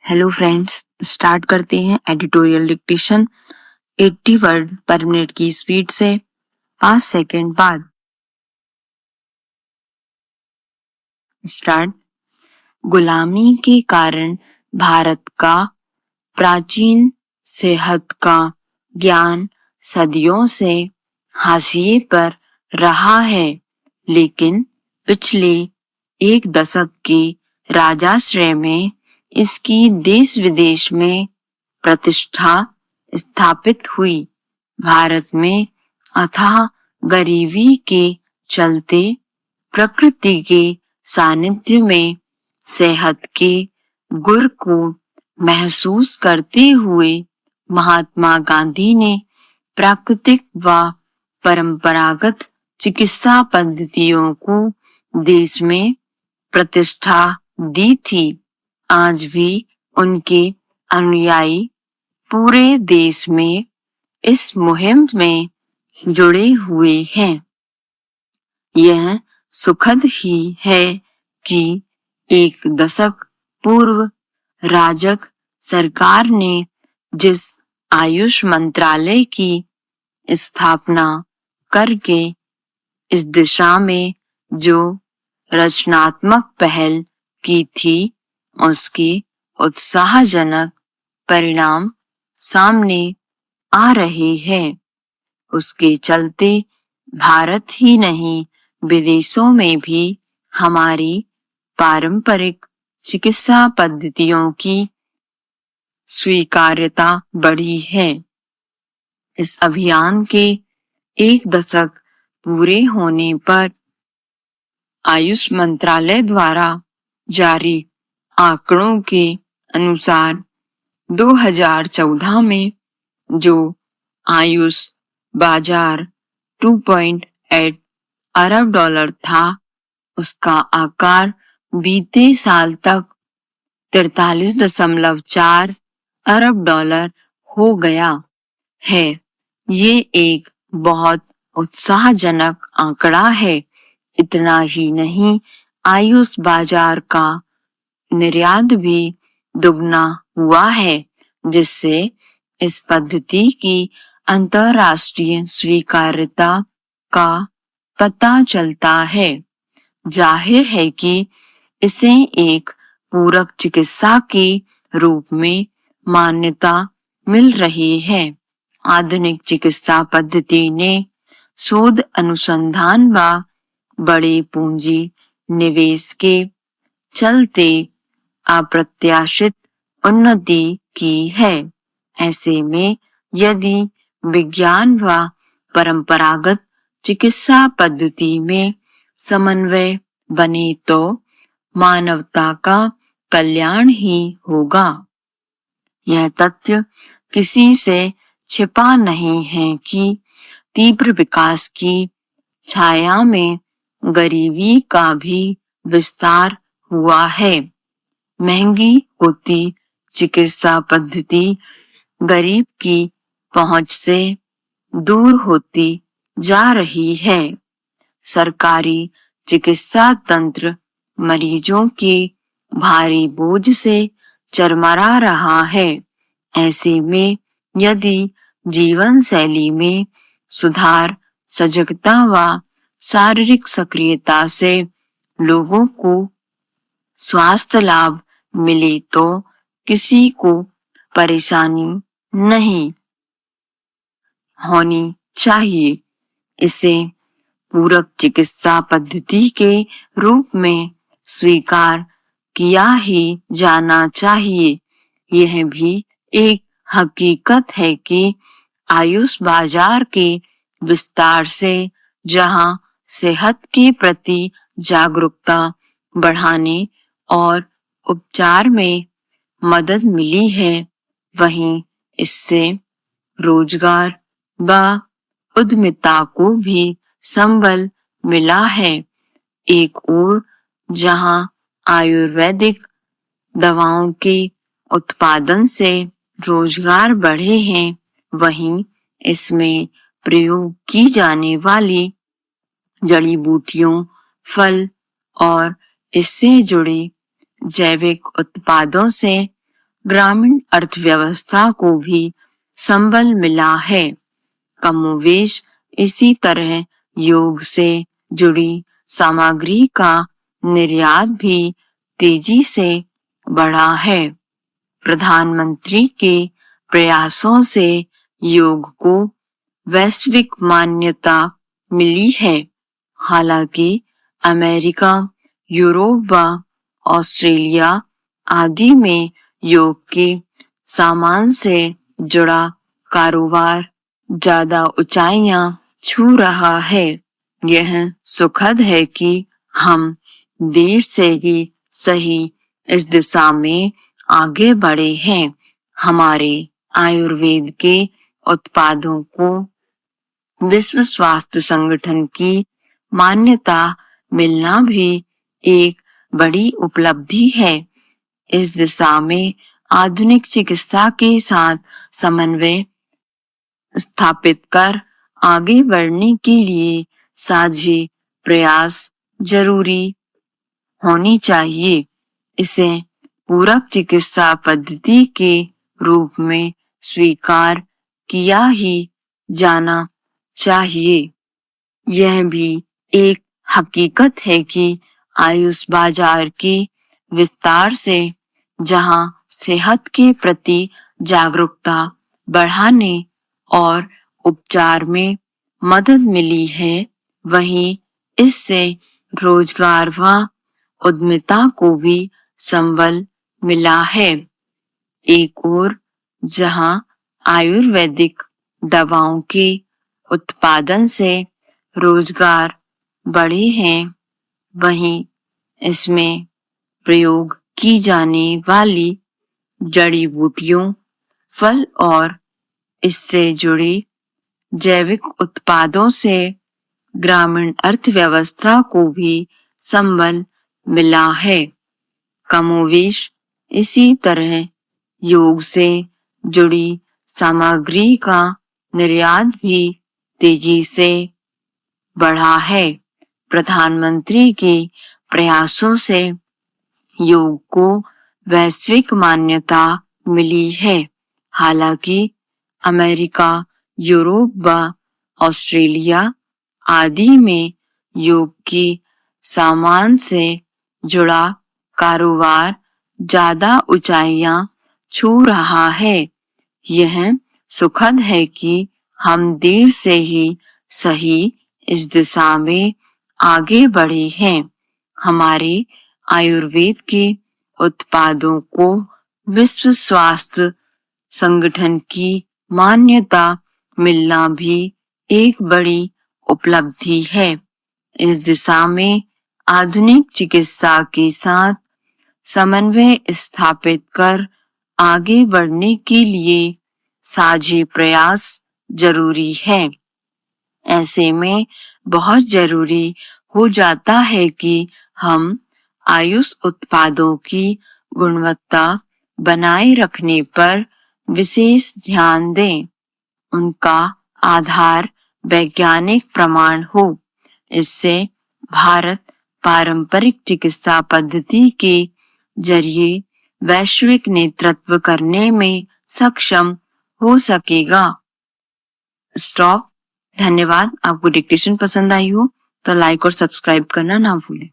Hello friends, start करते हैं editorial dictation 80 word पर मिनट की स्पीड से 5 सेकंड बाद। स्टार्ट। गुलामी के कारण भारत का प्राचीन सेहत का ज्ञान सदियों से हाशिए पर रहा है, लेकिन पिछले एक दशक के राजाश्रय में इसकी देश विदेश में प्रतिष्ठा स्थापित हुई। भारत में अथाह गरीबी के चलते प्रकृति के सानिध्य में सेहत के गुर को महसूस करते हुए महात्मा गांधी ने प्राकृतिक व परंपरागत चिकित्सा पद्धतियों को देश में प्रतिष्ठा दी थी। आज भी उनके अनुयायी पूरे देश में इस मुहिम में जुड़े हुए हैं। यह सुखद ही है कि एक दशक पूर्व राजग सरकार ने जिस आयुष मंत्रालय की स्थापना करके इस दिशा में जो रचनात्मक पहल की थी, उसके उत्साहजनक परिणाम सामने आ रहे हैं। उसके चलते भारत ही नहीं, विदेशों में भी हमारी पारंपरिक चिकित्सा पद्धतियों की स्वीकार्यता बढ़ी है। इस अभियान के एक दशक पूरे होने पर आयुष मंत्रालय द्वारा जारी आंकड़ों के अनुसार 2014 में जो आयुष बाजार 2.8 अरब डॉलर था, उसका आकार बीते साल तक 43.4 अरब डॉलर हो गया है। ये एक बहुत उत्साहजनक आंकड़ा है। इतना ही नहीं, आयुष बाजार का निर्यात भी दुगना हुआ है, जिससे इस पद्धति की अंतर्राष्ट्रीय स्वीकार्यता का पता चलता है। जाहिर है कि इसे एक पूरक चिकित्सा के रूप में मान्यता मिल रही है। आधुनिक चिकित्सा पद्धति ने शोध अनुसंधान व बड़े पूंजी निवेश के चलते अप्रत्याशित उन्नति की है। ऐसे में यदि विज्ञान व परंपरागत चिकित्सा पद्धति में समन्वय बने तो मानवता का कल्याण ही होगा। यह तथ्य किसी से छिपा नहीं है कि तीव्र विकास की छाया में गरीबी का भी विस्तार हुआ है। महंगी होती चिकित्सा पद्धति गरीब की पहुंच से दूर होती जा रही है। सरकारी चिकित्सा तंत्र मरीजों के भारी बोझ से चरमरा रहा है। ऐसे में यदि जीवन शैली में सुधार, सजगता व शारीरिक सक्रियता से लोगों को स्वास्थ्य लाभ मिले तो किसी को परेशानी नहीं होनी चाहिए। इसे पूरक चिकित्सा पद्धति के रूप में स्वीकार किया ही जाना चाहिए। यह भी एक हकीकत है कि आयुष बाजार के विस्तार से जहां सेहत के प्रति जागरूकता बढ़ाने और उपचार में मदद मिली है, वहीं इससे रोजगार व उद्यमिता को भी संबल मिला है। एक ओर जहां आयुर्वेदिक दवाओं के उत्पादन से रोजगार बढ़े हैं, वहीं इसमें प्रयोग की जाने वाली जड़ी बूटियों, फल और इससे जुड़े जैविक उत्पादों से ग्रामीण अर्थव्यवस्था को भी संबल मिला है। कमोवेश इसी तरह योग से जुड़ी सामग्री का निर्यात भी तेजी से बढ़ा है। प्रधानमंत्री के प्रयासों से योग को वैश्विक मान्यता मिली है। हालांकि अमेरिका, यूरोप व ऑस्ट्रेलिया आदि में योग के सामान से जुड़ा कारोबार ज्यादा ऊंचाइयां छू रहा है। यह सुखद है कि हम देर से ही सही इस दिशा में आगे बढ़े हैं। हमारे आयुर्वेद के उत्पादों को विश्व स्वास्थ्य संगठन की मान्यता मिलना भी एक बड़ी उपलब्धि है। इस दिशा में आधुनिक चिकित्सा के साथ समन्वय स्थापित कर आगे बढ़ने के लिए साझे प्रयास जरूरी होनी चाहिए। इसे पूरक चिकित्सा पद्धति के रूप में स्वीकार किया ही जाना चाहिए। यह भी एक हकीकत है कि आयुष बाजार के विस्तार से जहां सेहत के प्रति जागरूकता बढ़ाने और उपचार में मदद मिली है, वहीं इससे रोजगार व उद्यमिता को भी संबल मिला है। एक ओर जहां आयुर्वेदिक दवाओं के उत्पादन से रोजगार बढ़े हैं, वहीं इसमें प्रयोग की जाने वाली जड़ी बूटियों, फल और इससे जुड़े जैविक उत्पादों से ग्रामीण अर्थव्यवस्था को भी संबल मिला है। कमोवेश इसी तरह योग से जुड़ी सामग्री का निर्यात भी तेजी से बढ़ा है। प्रधानमंत्री के प्रयासों से योग को वैश्विक मान्यता मिली है। हालांकि अमेरिका, यूरोप व ऑस्ट्रेलिया आदि में योग के सामान से जुड़ा कारोबार ज्यादा ऊंचाइयां छू रहा है। यह सुखद है कि हम देर से ही सही इस दिशा में आगे बढ़े हैं। हमारे आयुर्वेद के उत्पादों को विश्व स्वास्थ्य संगठन की मान्यता मिलना भी एक बड़ी उपलब्धि है। इस दिशा में आधुनिक चिकित्सा के साथ समन्वय स्थापित कर आगे बढ़ने के लिए साझे प्रयास जरूरी है। ऐसे में बहुत जरूरी हो जाता है कि हम आयुष उत्पादों की गुणवत्ता बनाए रखने पर विशेष ध्यान दें। उनका आधार वैज्ञानिक प्रमाण हो। इससे भारत पारंपरिक चिकित्सा पद्धति के जरिए वैश्विक नेतृत्व करने में सक्षम हो सकेगा। स्टॉप। धन्यवाद। आपको डिक्टेशन पसंद आई हो तो लाइक और सब्सक्राइब करना ना भूलें।